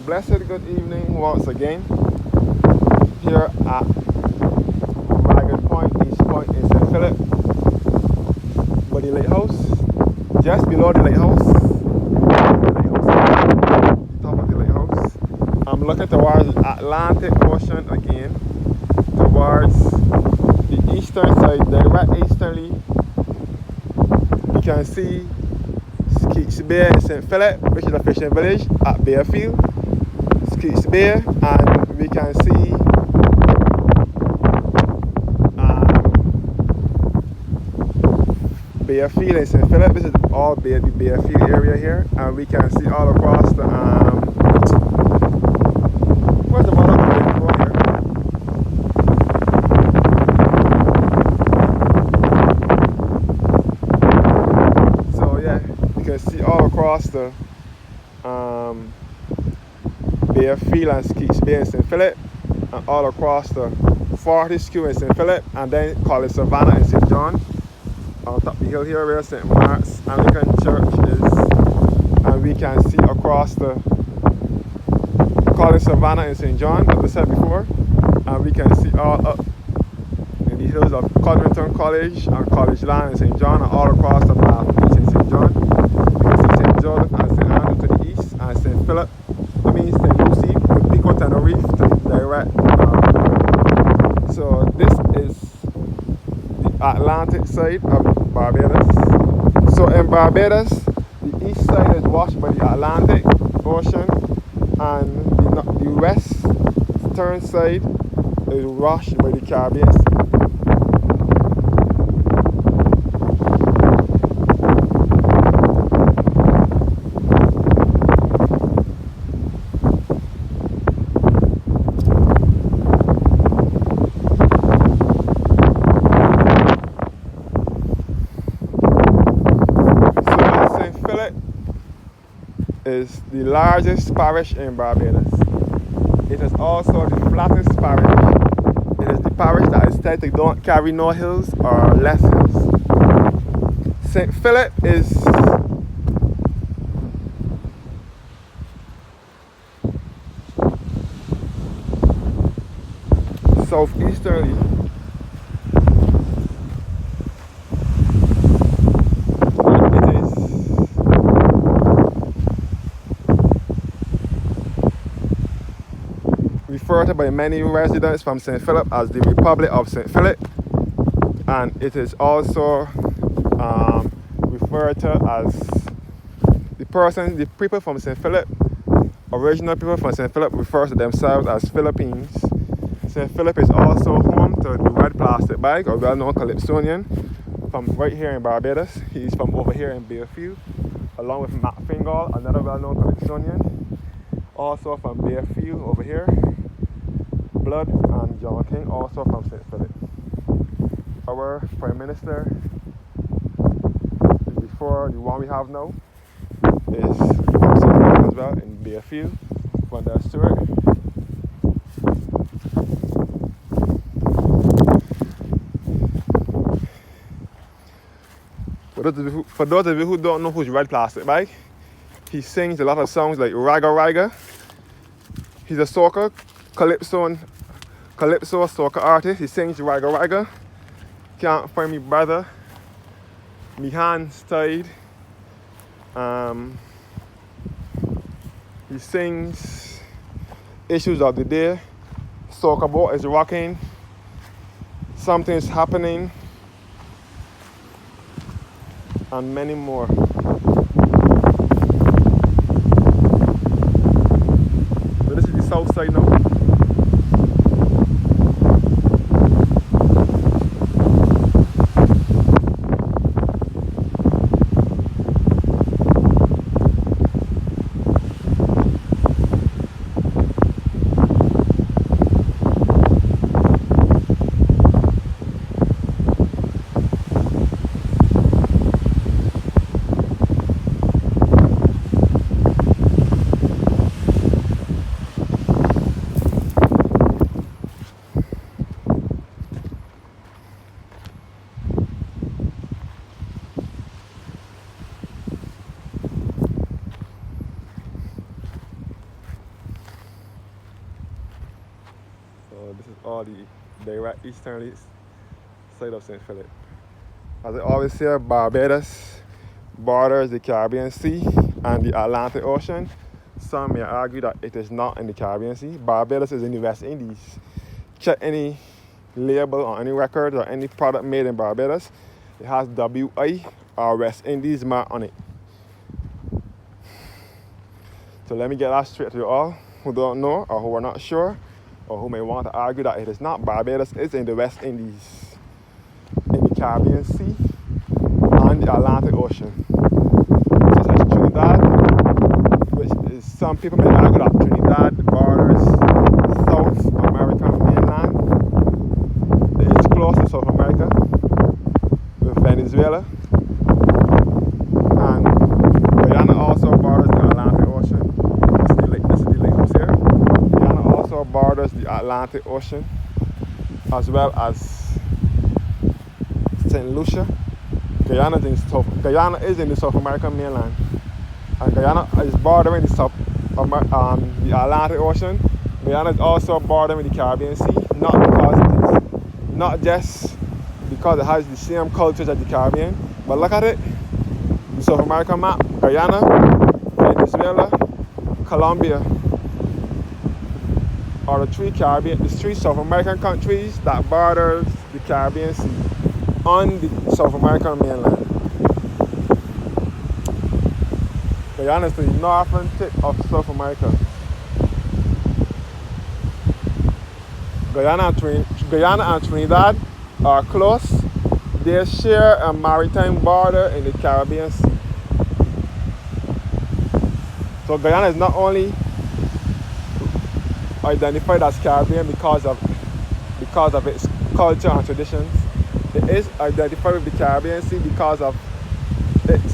blessed good evening once again here at Ragged Point, East Point in St. Philip, by the Lighthouse, just below the Lighthouse, top of the Lighthouse. I'm looking towards the Atlantic Ocean again, towards the eastern side, direct easterly. You can see Skeets Bay in St. Philip, which is a fishing village at Bayfield. Skeets Bay, and we can see Bayfield in St. Philip. This is all the Bayfield area here, and we can see all across the where's the water coming from here? So yeah, you can see all across the Bayfield and Skeets Bay in St. Philip, and all across the Fortescue in St. Philip, and then College Savannah in St. John. On top of the hill here where St. Mark's Anglican Church is, and we can see across the College Savannah in St. John, as I said before, and we can see all up in the hills of Codrington College and College Land in St. John, and all across the Bath Beach in St. John. We can see St. Joseph and St. Andrew to the east, and St. Philip, St. Lucie, with Pico Tenerife to the direct. So this is the Atlantic side of Barbados. So in Barbados, the east side is washed by the Atlantic Ocean, and the western side is washed by the Caribbean Sea. Is the largest parish in Barbados. It is also the flattest parish. It is the parish that is said to don't carry no hills or less hills. St. Philip is southeasterly referred to by many residents from St. Philip as the Republic of St. Philip, and it is also referred to as the people from St. Philip, original people from St. Philip refers to themselves as Philippines. St. Philip is also home to the Red Plastic Bag, a well-known Calypsonian from right here in Barbados. He's from over here in Bayfield, along with Matt Fingal, another well-known Calypsonian, also from Bayfield over here. Blood and John King, also from St. Philip. Our Prime Minister, before the one we have now, is from St. Philip as well, in Bayfield, from the Stewart. For those of you who don't know who's Red Plastic Bag, he sings a lot of songs like Raga Raga. He's a soca, calypso soca artist. He sings Raga Raga. Can't find me brother. Me hands tied. He sings Issues of the Day. Soca boat is rocking. Something's happening. And many more. So this is the south side now. called the direct easterly side of St. Philip. As I always say, Barbados borders the Caribbean Sea and the Atlantic Ocean. Some may argue that it is not in the Caribbean Sea. Barbados is in the West Indies. Check any label or any record or any product made in Barbados, it has WI or West Indies mark on it. So let me get that straight to you all who don't know or who are not sure or who may want to argue that it is not. Barbados is in the West Indies, in the Caribbean Sea and the Atlantic Ocean. Just as Trinidad, which is, some people may argue that Trinidad borders South American mainland. It is close to South America with Venezuela, and Guyana also borders the Atlantic Ocean. This is the Lighthouse here. Guyana also borders the Atlantic Ocean, as well as St. Lucia. Guyana is in the South American mainland, and Guyana is bordering the Atlantic Ocean. Guyana is also bordering the Caribbean Sea, not just because it has the same cultures as the Caribbean, but look at it. The South American map: Guyana, Venezuela, Colombia are the three South American countries that borders the Caribbean Sea on the South American mainland. Guyana is the northern tip of South America. Guyana and Trinidad are close. They share a maritime border in the Caribbean Sea. So Guyana is not only identified as Caribbean because of its culture and traditions. It is identified with the Caribbean Sea because of its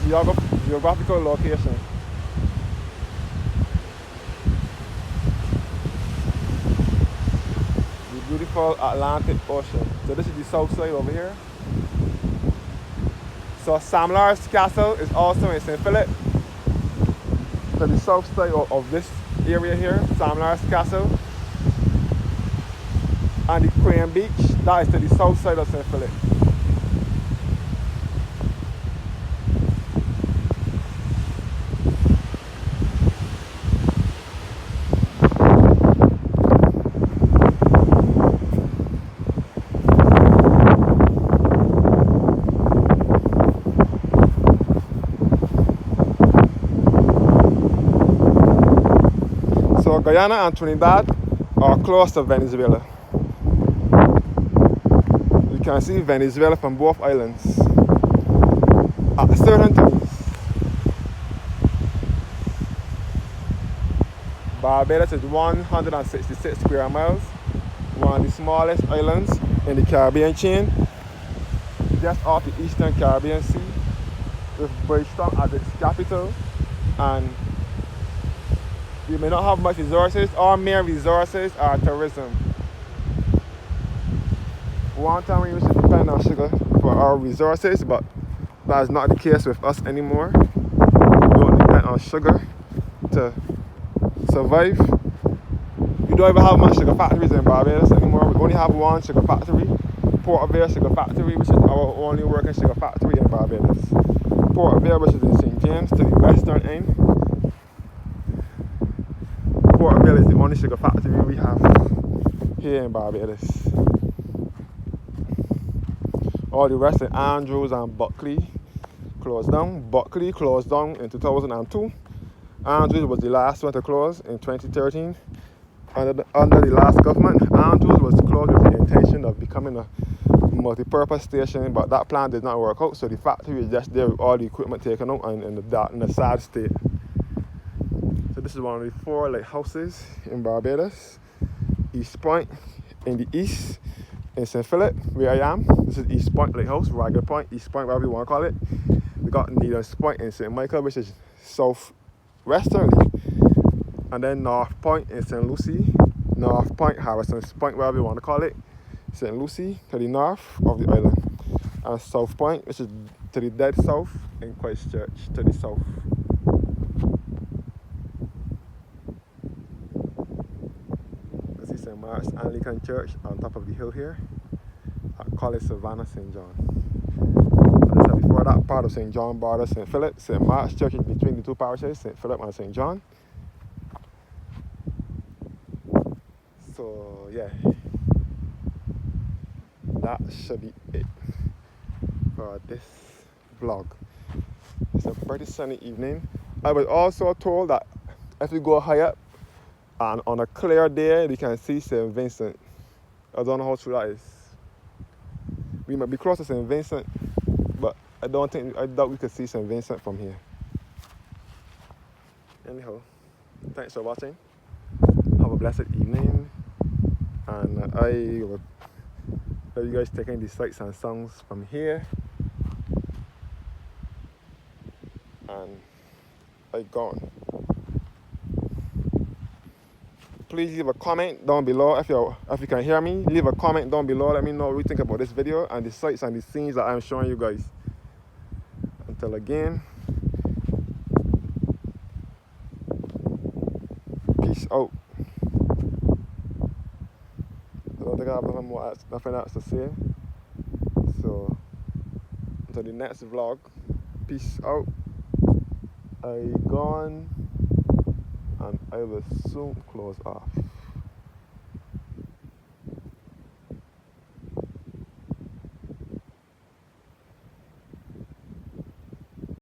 geographical location. The beautiful Atlantic Ocean. So this is the south side over here. So Sam Lars Castle is also in St. Philip. To the south side of this area here, Sam Lars Castle. And the Crane Beach, that is to the south side of St. Philip. So Guyana and Trinidad are close to Venezuela. You can see Venezuela from both islands at certain times. Barbados is 166 square miles, one of the smallest islands in the Caribbean chain, just off the eastern Caribbean Sea, with Bridgetown as its capital. And we may not have much resources. Our main resources are tourism. One time we used to depend on sugar for our resources, but that is not the case with us anymore. We don't depend on sugar to survive. We don't even have much sugar factories in Barbados anymore. We only have one sugar factory, Port Vale Sugar Factory, which is our only working sugar factory in Barbados. Port Vale, which is in St. James, to the western end. Port Vale is the only sugar factory we have here in Barbados. All the rest in Andrews and Buckley closed down. Buckley closed down in 2002. Andrews was the last one to close in 2013. Under the last government, Andrews was closed with the intention of becoming a multi-purpose station, but that plan did not work out, so the factory is just there with all the equipment taken out and in a sad state. So this is one of the 4 lighthouses in Barbados. East Point in the east, in St. Philip, where I am. This is East Point Lighthouse, Ragged Point, East Point, whatever you want to call it. We got Needham's Point in St. Michael, which is southwesterly. And then North Point in St. Lucie, North Point, Harrison's Point, whatever you want to call it. St. Lucie to the north of the island. And South Point, which is to the dead south, in Christchurch to the south. Marist Anglican Church on top of the hill here at College Savannah, St. John. As I said before, that part of St. John borders St. Philip. St. Mark's Church is between the two parishes, St. Philip and St. John. So yeah, that should be it for this vlog. It's a pretty sunny evening. I was also told that if you go high up and on a clear day, you can see St. Vincent. I don't know how true that is. We might be close to St. Vincent, but I doubt we could see St. Vincent from here. Anyhow, thanks for watching. Have a blessed evening. And I will let you guys taking the sights and sounds from here. And I gone. Please leave a comment down below if you can hear me. Leave a comment down below. Let me know what you think about this video and the sights and the scenes that I'm showing you guys. Until again, peace out. I don't think I have nothing else to say. So until the next vlog, peace out. I gone, and I will soon close off.